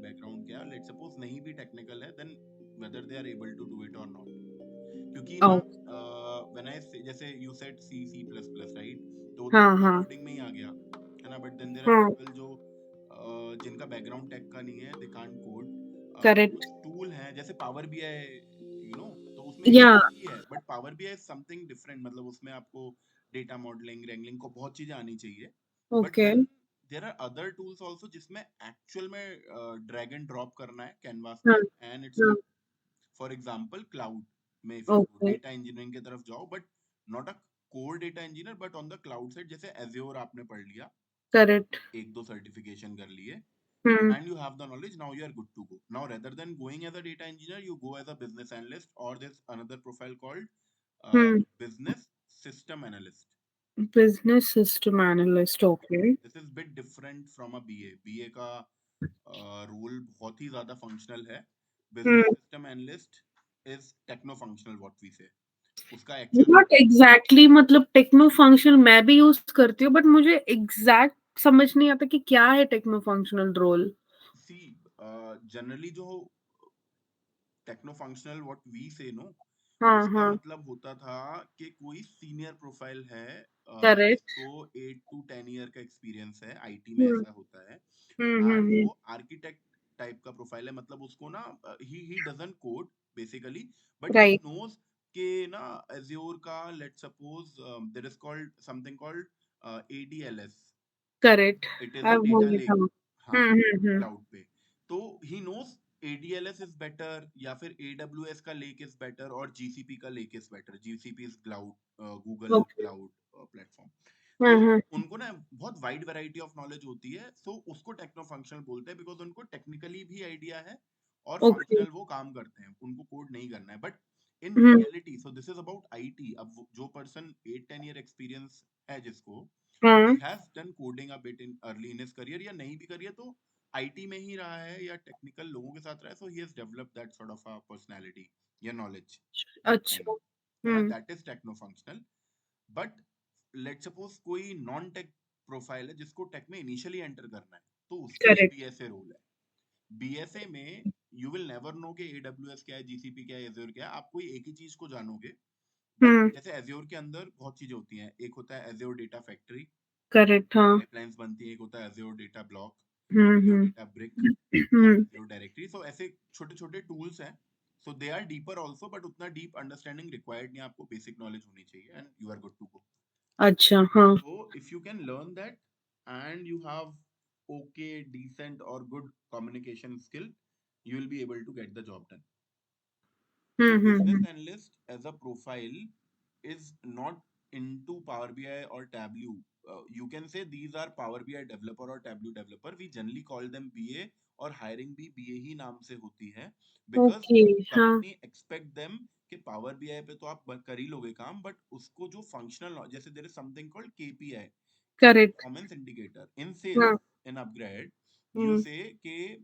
Background क्या है, let's suppose नहीं भी टेक्निकल है, then whether they are able to do it और नॉट। क्योंकि ना ओ, व्हेन आई से, जैसे you said C C plus plus right, तो वो तो हाँ हाँ कोडिंग में ही आ गया है ना, बट देन देयर आर हाँ, पीपल जो जिनका बैकग्राउंड टेक का नहीं है, दे कांट कोड। करेक्ट, कुछ टूल हैं जैसे पावर बीआई, तो उसमें या, ही है, but power BI something different, मतलब उसमें आपको डेटा मॉडलिंग, रैंगलिंग को बहुत चीजें आनी चाहिए। But okay, then there are other tools also जिसमें एक्चुअल में ड्रैग एंड ड्रॉप करना है कैनवास हाँ पे, एंड इट्स हाँ, गुड। फॉर एग्जाम्पल क्लाउड में if you okay, data engineering की तरफ जाओ, but not a core data engineer, but on the cloud side, जैसे एज्योर आपने पढ़ लिया, करेक्ट, एक दो सर्टिफिकेशन कर लिए, hmm and you have the knowledge, now you are good to go. Now rather than going as a data engineer, you go as a business analyst, or there's another profile called hmm, business system analyst. Business system analyst, okay, This is bit different from a BA. BA का role बहुत ही ज्यादा functional है। Hmm, business system analyst is techno functional, what we say, उसका actual not मतलब exactly, मतलब techno functional मैं भी यूज करती हूँ, बट मुझे एग्जैक्ट समझ नहीं आता कि क्या है techno functional role. See generally जो टेक्नो फंक्शनल व्हाट वी से नो, हाँ उसका हाँ, मतलब होता था कि कोई सीनियर प्रोफाइल है, करेक्ट, जिसको 8 to 10 ईयर का एक्सपीरियंस है, आईटी में हम्म ऐसा होता है, एंड हम्म, वो आर्किटेक्ट टाइप का प्रोफाइल है, मतलब उसको ना ही doesn't code basically, but he right, knows के ना एज्योर का, let suppose there is called something called ADLS, correct, it is a अब डेटा होंगे लेक, हम, हाँ, हम्म, क्लाउड पे। तो he knows ADLS is better, या फिर AWS का लेक इज बेटर, और GCP का lake is better. GCP is cloud, Google okay, cloud platform. तो हम्म, उनको ना बहुत वाइड वैरायटी ऑफ नॉलेज होती है, सो उसको टेक्नो फंक्शनल बोलते हैं, बिकॉज उनको टेक्निकली भी आइडिया है, और ओके, फंक्शनल वो काम करते हैं, उनको कोड नहीं करना है। But in hmm, reality, so this is about IT. अब जो पर्सन 8 10 ईयर एक्सपीरियंस है, जिसको he हाँ, has done coding a bit in early in his career, या नहीं भी करी है तो आईटी में ही रहा है, या टेक्निकल लोगों के साथ रहा है, so he has developed that sort of a personality या knowledge with time, अच्छा, है ना, हम्म, that is techno functional. But let's suppose कोई नॉन टेक प्रोफाइल है, जिसको टेक में इनिशियली एंटर करना है, तो उसके लिए करेक्ट, बीएसए रोल है। बीएसए में यू विल नेवर नो कि एडब्ल्यूएस क्या है, जीसीपी क्या है, एज्योर क्या है, आप कोई एक ही चीज को जानोगे। बट हम्म, जैसे एज्योर के अंदर बहुत चीजें होती हैं, एक होता है एज्योर डेटा फैक्ट्री, करेक्ट, हाँ, पाइपलाइंस बनती है, एक होता है Azure data block, Azure hmm data brick, and hmm, Azure directory. So ऐसे छोटे छोटे टूल्स हैं, so they are deeper also, but उतना डीप अंडरस्टैंडिंग रिक्वायर्ड नहीं, आपको बेसिक नॉलेज होनी चाहिए, and you are good to go. अच्छा, हाँ, So if you can learn that, and you have okay, decent or good communication skill, you will be able to get the job done. So business hmm, analyst as a profile is not into Power BI or Tableau. You can say these are Power BI developer or Tableau developer. We generally call them BA, और hiring भी BA ही नाम से होती है, because okay, हाँ, company expect them कि power BI पे तो आप कर ही लोगे काम, बट उसको जो फंक्शनल, जैसे there is something called KPI, key correct, performance indicator, in हाँ, sales, in upgrade, you hmm, say के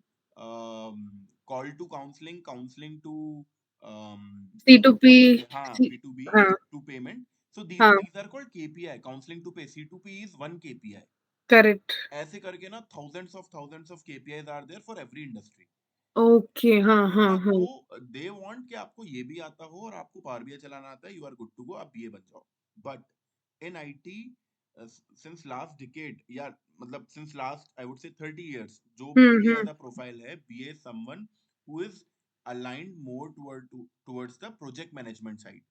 call to counselling, counselling to C to P, what we say, हाँ, सी, P2B हाँ to payment. So these हाँ, these are called KPI, counseling to pay. C2P is one KPI. Correct, ऐसे करके ना thousands of KPIs are there for every industry. Okay, हाँ है हाँ ना, हाँ, तो दे वांट कि आपको ये भी आता हो, और आपको पावर बीआई चलाना आता है, you are good to go, आप बीए बन जाओ। But in IT since last decade, या मतलब since last I would say 30 years, जो BA hmm, as a profile है, BA someone who is aligned more towards the project management side.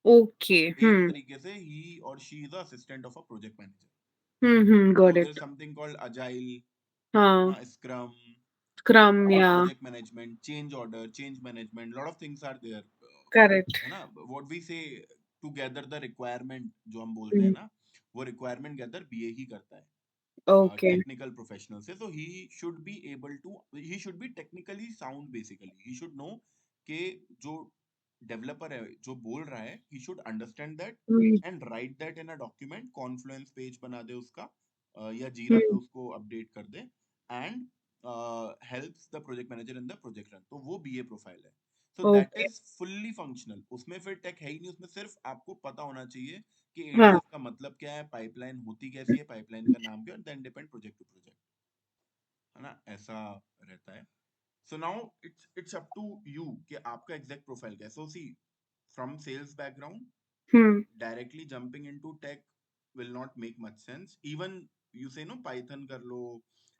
Okay, एक तरीके से ही और she is assistant of a project manager. Got So there is it, something called agile, हाँ, scrum, scrum, या, project management, change order, change management, lot of things are there, correct, है ना, what we say, to gather the requirement, जो हम बोलते हैं ना, वो requirement gather BA ही करता है, ओके, टेक्निकल प्रोफेशनल से। तो he should be technically sound, basically he should know कि जो डेवलपर है जो बोल रहा है, he should understand that and write that in a document, confluence page बना दे उसका, या जीरा पे उसको अपडेट कर दे, and helps the project manager in the project run, तो वो बीए प्रोफाइल है। So that okay, is fully functional, उसमें फिर टेक है ही नहीं, उसमें सिर्फ आपको पता होना चाहिए कि हाँ, एडीएफ का मतलब क्या है, पाइपलाइन होती कैसी है, पाइपलाइन का नाम क्या है, then depend project to project, है ना, ऐसा रहता है। So now it's up to you कि आपका exact profile क्या है. So see, from sales background, Hmm. directly jumping into tech will not make much sense. Even you say no Python कर लो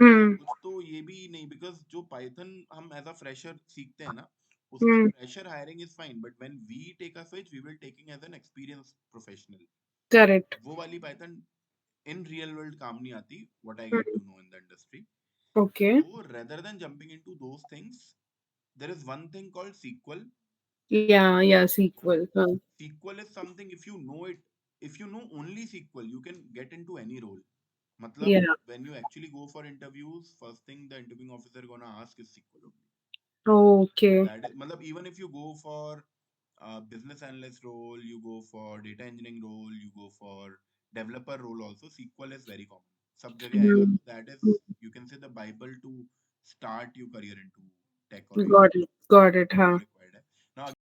या Hmm. कुछ, तो ये भी नहीं, because जो Python हम as a fresher सीखते हैं ना, उसमें Hmm. fresher hiring is fine, but when we take a switch, we will taking as an experienced professional. Correct. वो वाली Python in real world काम नहीं आती, what I get Hmm. to know in the industry. Okay. So rather than jumping into those things, there is one thing called SQL. Yeah, Right? SQL. Huh. SQL is something, if you know it, if you know only SQL, you can get into any role. Matlab, Yeah. when you actually go for interviews, first thing the interviewing officer gonna ask is SQL only. Okay. That is, matlab, even if you go for business analyst role, you go for data engineering role, you go for developer role also, SQL is very common. सब जगह आएगा, Hmm. तो that is, you can say, the Bible to start your career into tech or IT. Got it. Got it. वो Huh. required है. Now